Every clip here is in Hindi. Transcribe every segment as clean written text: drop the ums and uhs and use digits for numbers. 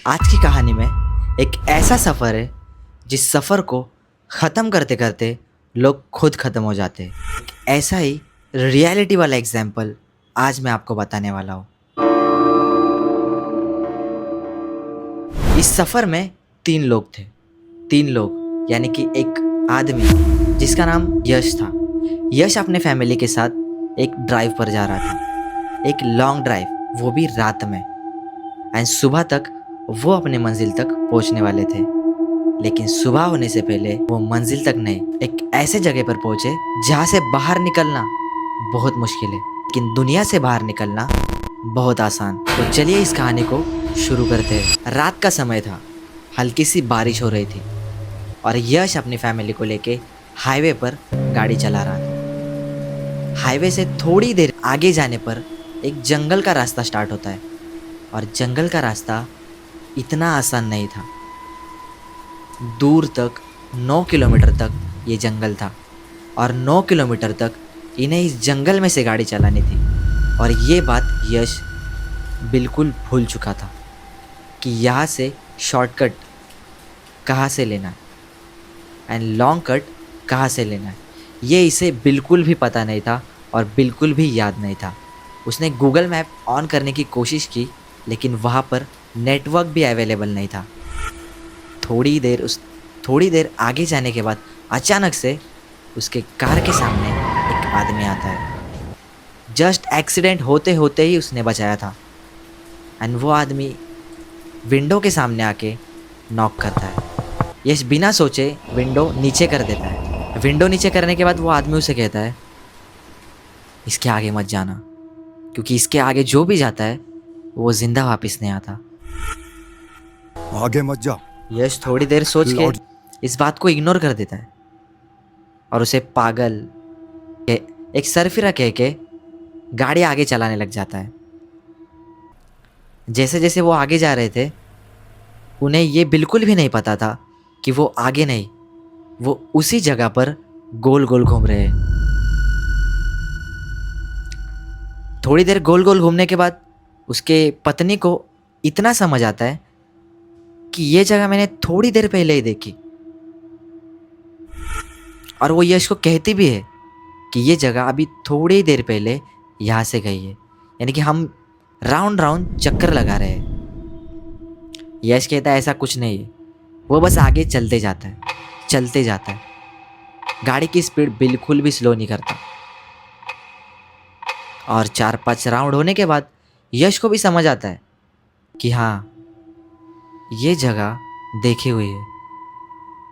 आज की कहानी में एक ऐसा सफ़र है जिस सफ़र को ख़त्म करते करते लोग खुद ख़त्म हो जाते हैं। एक ऐसा ही रियलिटी वाला एग्जाम्पल आज मैं आपको बताने वाला हूँ। इस सफ़र में 3 लोग थे। 3 लोग यानी कि एक आदमी जिसका नाम यश था। यश अपने फैमिली के साथ एक ड्राइव पर जा रहा था, एक लॉन्ग ड्राइव, वो भी रात में। एंड सुबह तक वो अपने मंजिल तक पहुंचने वाले थे। लेकिन सुबह होने से पहले वो मंजिल तक नहीं, एक ऐसे जगह पर पहुंचे जहां से बाहर निकलना बहुत मुश्किल है, लेकिन दुनिया से बाहर निकलना बहुत आसान। तो चलिए इस कहानी को शुरू करते हैं। रात का समय था, हल्की सी बारिश हो रही थी और यश अपनी फैमिली को लेके हाईवे पर गाड़ी चला रहा था। हाईवे से थोड़ी देर आगे जाने पर एक जंगल का रास्ता स्टार्ट होता है और जंगल का रास्ता इतना आसान नहीं था। दूर तक 9 किलोमीटर तक ये जंगल था और 9 किलोमीटर तक इन्हें इस जंगल में से गाड़ी चलानी थी। और ये बात यश बिल्कुल भूल चुका था कि यहाँ से शॉर्टकट कहाँ से लेना है एंड लॉन्ग कट कहाँ से लेना है, ये इसे बिल्कुल भी पता नहीं था और बिल्कुल भी याद नहीं था। उसने गूगल मैप ऑन करने की कोशिश की, लेकिन वहाँ पर नेटवर्क भी अवेलेबल नहीं था। थोड़ी देर आगे जाने के बाद अचानक से उसके कार के सामने एक आदमी आता है। जस्ट एक्सीडेंट होते होते ही उसने बचाया था। एंड वो आदमी विंडो के सामने आके नॉक करता है। यश बिना सोचे विंडो नीचे कर देता है। विंडो नीचे करने के बाद वो आदमी उसे कहता है, इसके आगे मत जाना, क्योंकि इसके आगे जो भी जाता है वो जिंदा वापस नहीं आता। आगे मत जा। यश थोड़ी देर सोच के इस बात को इग्नोर कर देता है और उसे पागल एक सरफिरा कह के गाड़ी आगे चलाने लग जाता है। जैसे जैसे वो आगे जा रहे थे, उन्हें ये बिल्कुल भी नहीं पता था कि वो आगे नहीं, वो उसी जगह पर गोल गोल घूम रहे हैं। थोड़ी देर गोल गोल घूमने के बाद उसके पत्नी को इतना समझ आता है कि ये जगह मैंने थोड़ी देर पहले ही देखी। और वो यश को कहती भी है कि ये जगह अभी थोड़ी देर पहले यहाँ से गई है, यानी कि हम राउंड राउंड चक्कर लगा रहे हैं। यश कहता है ऐसा कुछ नहीं है, वो बस आगे चलते जाता है, गाड़ी की स्पीड बिल्कुल भी स्लो नहीं करता। और 4-5 राउंड होने के बाद यश को भी समझ आता है कि हाँ, ये जगह देखी हुई है।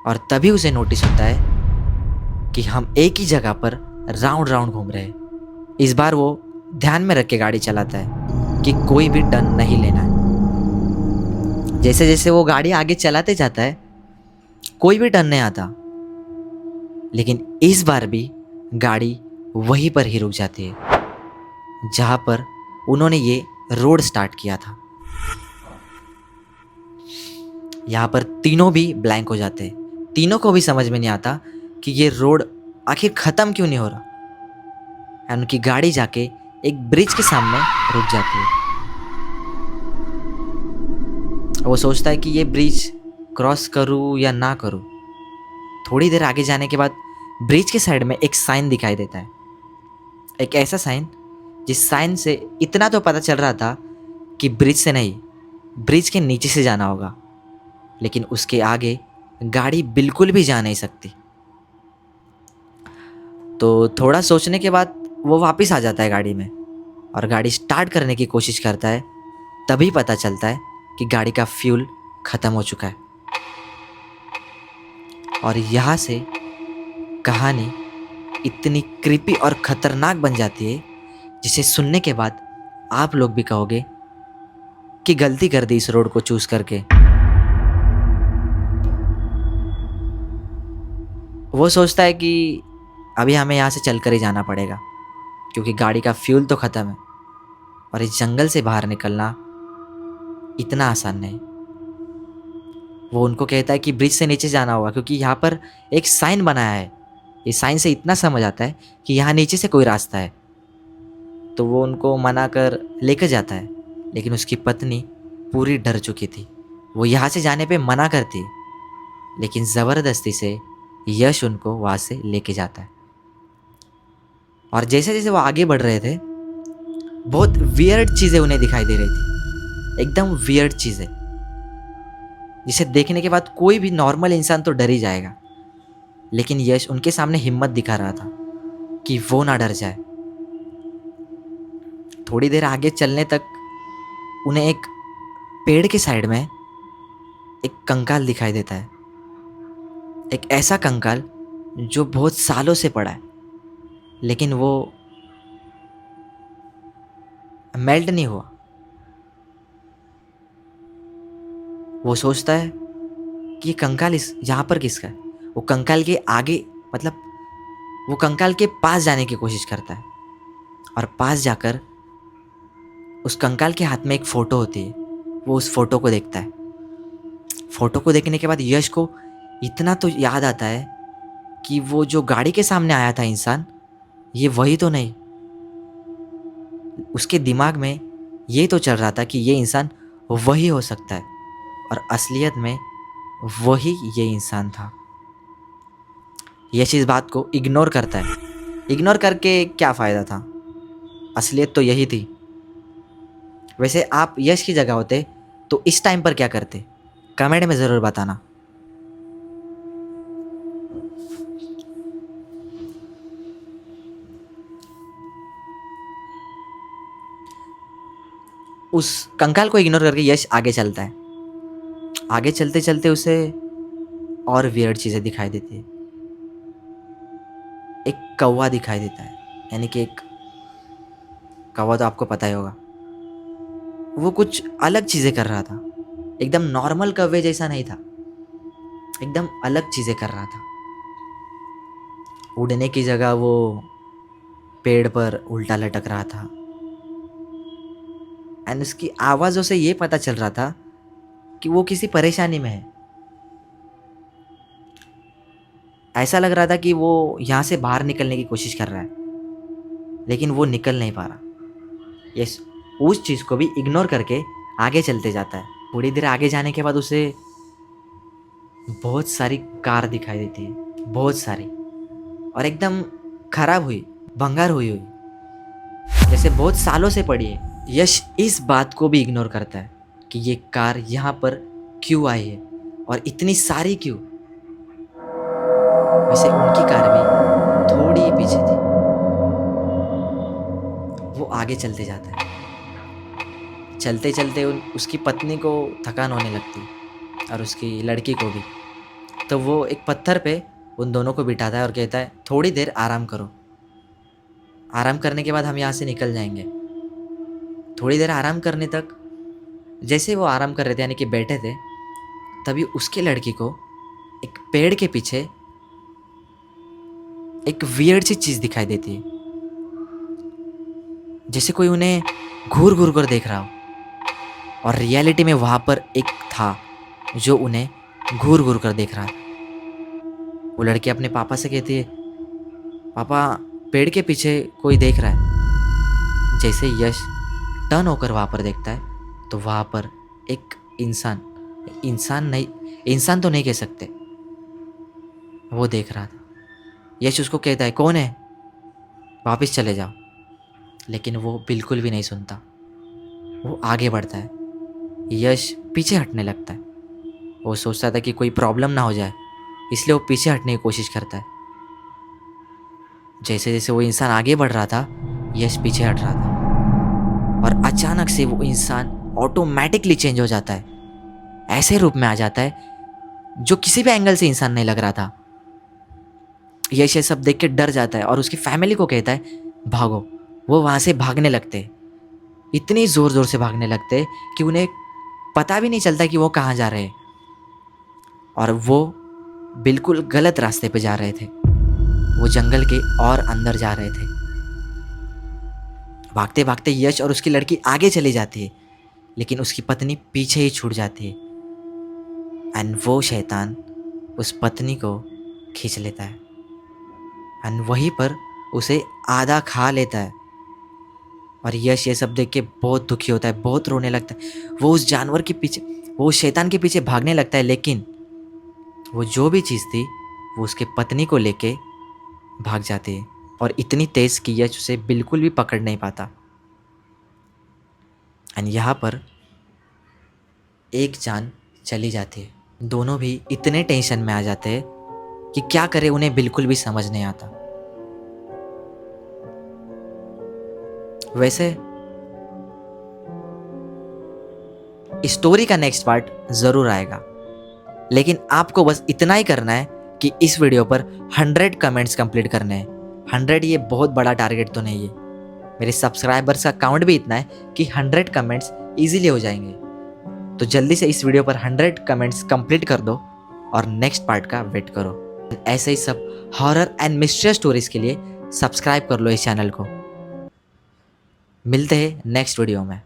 और तभी उसे नोटिस होता है कि हम एक ही जगह पर राउंड राउंड घूम रहे हैं। इस बार वो ध्यान में रख के गाड़ी चलाता है कि कोई भी टर्न नहीं लेना है। जैसे जैसे वो गाड़ी आगे चलाते जाता है, कोई भी टर्न नहीं आता, लेकिन इस बार भी गाड़ी वहीं पर ही रुक जाती है जहाँ पर उन्होंने ये रोड स्टार्ट किया था। यहाँ पर तीनों भी ब्लैंक हो जाते हैं। तीनों को भी समझ में नहीं आता कि ये रोड आखिर ख़त्म क्यों नहीं हो रहा। एंड उनकी गाड़ी जाके एक ब्रिज के सामने रुक जाती है। वो सोचता है कि ये ब्रिज क्रॉस करूँ या ना करूँ। थोड़ी देर आगे जाने के बाद ब्रिज के साइड में एक साइन दिखाई देता है। एक ऐसा साइन जिस साइन से इतना तो पता चल रहा था कि ब्रिज से नहीं, ब्रिज के नीचे से जाना होगा, लेकिन उसके आगे गाड़ी बिल्कुल भी जा नहीं सकती। तो थोड़ा सोचने के बाद वो वापस आ जाता है गाड़ी में और गाड़ी स्टार्ट करने की कोशिश करता है। तभी पता चलता है कि गाड़ी का फ्यूल ख़त्म हो चुका है। और यहाँ से कहानी इतनी क्रीपी और ख़तरनाक बन जाती है जिसे सुनने के बाद आप लोग भी कहोगे कि गलती कर दी इस रोड को चूज़ करके। वो सोचता है कि अभी हमें यहाँ से चलकर ही जाना पड़ेगा, क्योंकि गाड़ी का फ्यूल तो ख़त्म है और इस जंगल से बाहर निकलना इतना आसान नहीं। वो उनको कहता है कि ब्रिज से नीचे जाना होगा, क्योंकि यहाँ पर एक साइन बनाया है। इस साइन से इतना समझ आता है कि यहाँ नीचे से कोई रास्ता है। तो वो उनको मना कर लेकर जाता है, लेकिन उसकी पत्नी पूरी डर चुकी थी वो यहाँ से जाने पे मना करती है, लेकिन ज़बरदस्ती से यश उनको वहाँ से लेके जाता है। और जैसे जैसे वो आगे बढ़ रहे थे, बहुत वियर्ड चीज़ें उन्हें दिखाई दे रही थी, एकदम वियर्ड चीज़ें, जिसे देखने के बाद कोई भी नॉर्मल इंसान तो डर ही जाएगा। लेकिन यश उनके सामने हिम्मत दिखा रहा था कि वो ना डर जाए। थोड़ी देर आगे चलने तक उन्हें एक पेड़ के साइड में एक कंकाल दिखाई देता है। एक ऐसा कंकाल जो बहुत सालों से पड़ा है, लेकिन वो मेल्ट नहीं हुआ। वो सोचता है कि ये कंकाल इस यहाँ पर किसका है। वो कंकाल के आगे, मतलब वो कंकाल के पास जाने की कोशिश करता है, और पास जाकर उस कंकाल के हाथ में एक फ़ोटो होती है। वो उस फोटो को देखता है। फोटो को देखने के बाद यश को इतना तो याद आता है कि वो जो गाड़ी के सामने आया था इंसान, ये वही तो नहीं। उसके दिमाग में ये तो चल रहा था कि ये इंसान वही हो सकता है, और असलियत में वही ये इंसान था। यश इस बात को इग्नोर करता है। इग्नोर करके क्या फ़ायदा था, असलियत तो यही थी। वैसे आप यश की जगह होते तो इस टाइम पर क्या करते, कमेंट में ज़रूर बताना। उस कंकाल को इग्नोर करके यश आगे चलता है। आगे चलते चलते उसे और वियर्ड चीज़ें दिखाई देती है। एक कौवा दिखाई देता है, यानी कि एक कौवा तो आपको पता ही होगा। वो कुछ अलग चीज़ें कर रहा था, एकदम नॉर्मल कौवे जैसा नहीं था, एकदम अलग चीज़ें कर रहा था। उड़ने की जगह वो पेड़ पर उल्टा लटक रहा था, एंड उसकी आवाज़ों से ये पता चल रहा था कि वो किसी परेशानी में है। ऐसा लग रहा था कि वो यहाँ से बाहर निकलने की कोशिश कर रहा है, लेकिन वो निकल नहीं पा रहा। यस उस चीज़ को भी इग्नोर करके आगे चलते जाता है। थोड़ी देर आगे जाने के बाद उसे बहुत सारी कार दिखाई देती है, बहुत सारी, और एकदम खराब हुई, भंगार हुई हुई, जैसे बहुत सालों से पड़ी है। यश इस बात को भी इग्नोर करता है कि ये कार यहाँ पर क्यों आई है, और इतनी सारी क्यों। वैसे उनकी कार भी थोड़ी ही पीछे थी। वो आगे चलते जाता है। चलते चलते उसकी पत्नी को थकान होने लगती है, और उसकी लड़की को भी। तो वो एक पत्थर पे उन दोनों को बिठाता है और कहता है, थोड़ी देर आराम करो, आराम करने के बाद हम यहाँ से निकल जाएंगे। थोड़ी देर आराम करने तक, जैसे वो आराम कर रहे थे, यानी कि बैठे थे, तभी उसके लड़की को एक पेड़ के पीछे एक वियर्ड सी चीज़ दिखाई देती है, जैसे कोई उन्हें घूर घूर कर देख रहा हो। और रियलिटी में वहाँ पर एक था जो उन्हें घूर घूर कर देख रहा था। वो लड़की अपने पापा से कहती है, पापा पेड़ के पीछे कोई देख रहा है। जैसे यश टर्न होकर वहाँ पर देखता है, तो वहाँ पर एक इंसान, इंसान तो नहीं कह सकते, वो देख रहा था। यश उसको कहता है, कौन है, वापस चले जाओ। लेकिन वो बिल्कुल भी नहीं सुनता। वो आगे बढ़ता है। यश पीछे हटने लगता है। वो सोचता था कि कोई प्रॉब्लम ना हो जाए, इसलिए वो पीछे हटने की कोशिश करता है। जैसे जैसे वो इंसान आगे बढ़ रहा था, यश पीछे हट रहा था, और अचानक से वो इंसान ऑटोमेटिकली चेंज हो जाता है। ऐसे रूप में आ जाता है जो किसी भी एंगल से इंसान नहीं लग रहा था। यश ये सब देख के डर जाता है और उसकी फैमिली को कहता है, भागो। वो वहाँ से भागने लगते, इतनी ज़ोर ज़ोर से भागने लगते कि उन्हें पता भी नहीं चलता कि वो कहाँ जा रहे हैं, और वो बिल्कुल गलत रास्ते पे जा रहे थे। वो जंगल के और अंदर जा रहे थे। भागते भागते यश और उसकी लड़की आगे चली जाती है, लेकिन उसकी पत्नी पीछे ही छूट जाती है, एंड वो शैतान उस पत्नी को खींच लेता है, एंड वहीं पर उसे आधा खा लेता है। और यश ये सब देख के बहुत दुखी होता है, बहुत रोने लगता है। वो उस जानवर के पीछे वो शैतान के पीछे भागने लगता है, लेकिन वो जो भी चीज़ थी वो उसके पत्नी को लेके भाग जाती है और इतनी तेज़ कि यश उसे बिल्कुल भी पकड़ नहीं पाता। एंड यहाँ पर एक जान चली जाती है। दोनों भी इतने टेंशन में आ जाते हैं कि क्या करे उन्हें बिल्कुल भी समझ नहीं आता। वैसे स्टोरी का नेक्स्ट पार्ट ज़रूर आएगा, लेकिन आपको बस इतना ही करना है कि इस वीडियो पर 100 कमेंट्स कंप्लीट करने हैं। 100 ये बहुत बड़ा टारगेट तो नहीं है। मेरे सब्सक्राइबर्स का काउंट भी इतना है कि 100 कमेंट्स इजीली हो जाएंगे। तो जल्दी से इस वीडियो पर 100 कमेंट्स कंप्लीट कर दो और नेक्स्ट पार्ट का वेट करो। ऐसे ही सब हॉरर एंड मिस्ट्री स्टोरीज के लिए सब्सक्राइब कर लो इस चैनल को। मिलते हैं नेक्स्ट वीडियो में।